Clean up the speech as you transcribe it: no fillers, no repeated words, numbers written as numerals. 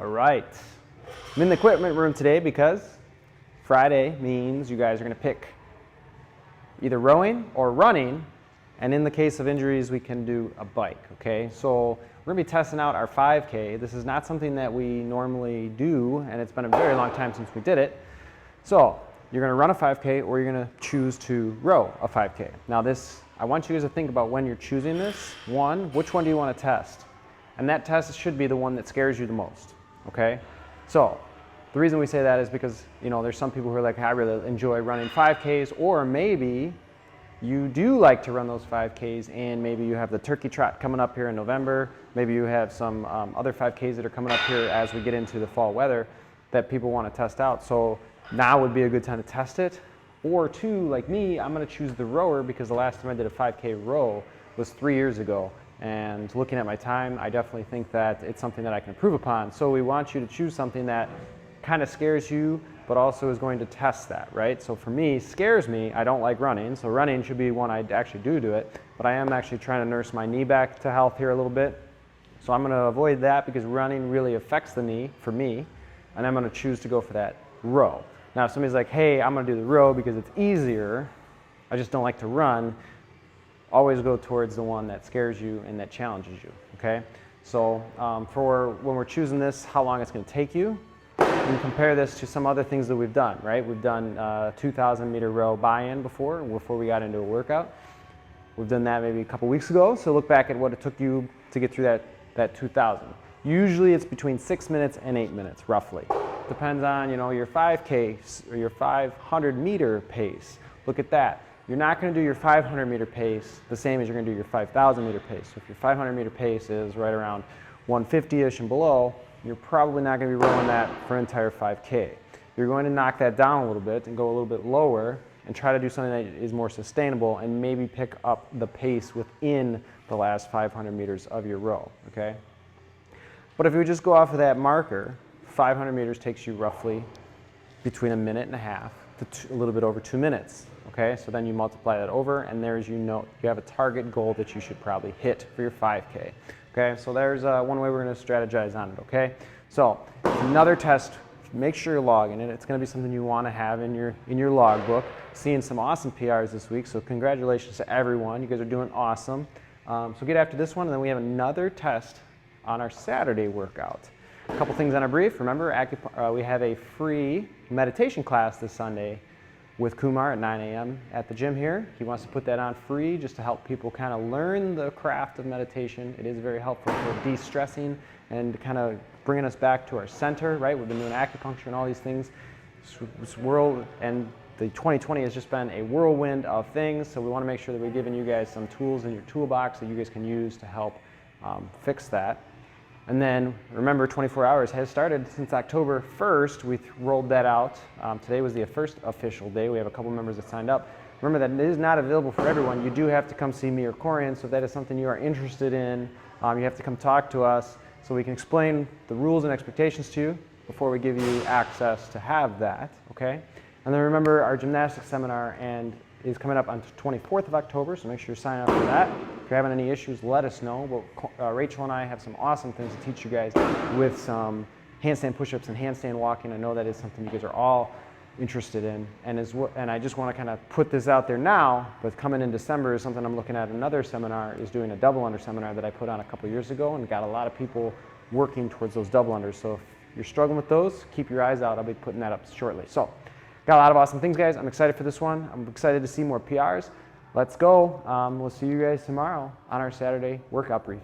All right. I'm in the equipment room today because Friday means you guys are going to pick either rowing or running, and in the case of injuries, we can do a bike, okay? So we're going to be testing out our 5K. This is not something that we normally do, and it's been a very long time since we did it. So you're going to run a 5K or you're going to choose to row a 5K. Now this, I want you guys to think about when you're choosing this. One, which one do you want to test? And that test should be the one that scares you the most, okay? So the reason we say that is because, you know, there's some people who are like, I really enjoy running 5Ks, or maybe you do like to run those 5Ks and maybe you have the turkey trot coming up here in November. Maybe you have some other 5Ks that are coming up here as we get into the fall weather that people want to test out. So now would be a good time to test it. Or two, like me, I'm going to choose the rower because the last time I did a 5K row was 3 years ago. And looking at my time, I definitely think that it's something that I can improve upon. So we want you to choose something that kind of scares you, but also is going to test that, right? So for me, scares me, I don't like running, so running should be one I actually do it, but I am actually trying to nurse my knee back to health here a little bit. So I'm gonna avoid that because running really affects the knee for me, and I'm gonna choose to go for that row. Now if somebody's like, hey, I'm gonna do the row because it's easier, I just don't like to run, always go towards the one that scares you and that challenges you, okay? So for when we're choosing this, how long it's gonna take you, we compare this to some other things that we've done, right? We've done 2,000 meter row buy-in before we got into a workout. We've done that maybe a couple weeks ago, so look back at what it took you to get through that 2,000. Usually it's between 6 minutes and 8 minutes, roughly. Depends on, you know, your 5K or your 500 meter pace. Look at that. You're not gonna do your 500 meter pace the same as you're gonna do your 5,000 meter pace. So if your 500 meter pace is right around 150-ish and below, you're probably not going to be rowing that for an entire 5K. You're going to knock that down a little bit and go a little bit lower and try to do something that is more sustainable and maybe pick up the pace within the last 500 meters of your row, okay? But if you just go off of that marker, 500 meters takes you roughly between 1.5 minutes to a little bit over 2 minutes, okay? So then you multiply that over and there's, you know, you have a target goal that you should probably hit for your 5K. Okay, so there's one way we're going to strategize on it, okay? So another test, make sure you're logging it. It's going to be something you want to have in your logbook. Seeing some awesome PRs this week, so congratulations to everyone. You guys are doing awesome. So get after this one, and then we have another test on our Saturday workout. A couple things on our brief. Remember, we have a free meditation class this Sunday with Kumar at 9 a.m. at the gym here. He wants to put that on free just to help people kind of learn the craft of meditation. It is very helpful for de-stressing and kind of bringing us back to our center, right? We've been doing acupuncture and all these things. This world, and the 2020 has just been a whirlwind of things, so we want to make sure that we're giving you guys some tools in your toolbox that you guys can use to help fix that. And then remember, 24 hours has started since October 1st. We rolled that out. Today was the first official day. We have a couple members that signed up. Remember that it is not available for everyone. You do have to come see me or Corian, so if that is something you are interested in, you have to come talk to us so we can explain the rules and expectations to you before we give you access to have that, okay? And then remember, our gymnastics seminar is coming up on the 24th of October, so make sure you sign up for that. If you're having any issues, let us know. But Rachel and I have some awesome things to teach you guys with some handstand push-ups and handstand walking. I know that is something you guys are all interested in. And I just want to kind of put this out there now, but coming in December is something I'm looking at. Another seminar is doing a double under seminar that I put on a couple years ago and got a lot of people working towards those double unders. So if you're struggling with those, keep your eyes out. I'll be putting that up shortly. So got a lot of awesome things, guys. I'm excited for this one. I'm excited to see more PRs. Let's go. We'll see you guys tomorrow on our Saturday workout brief.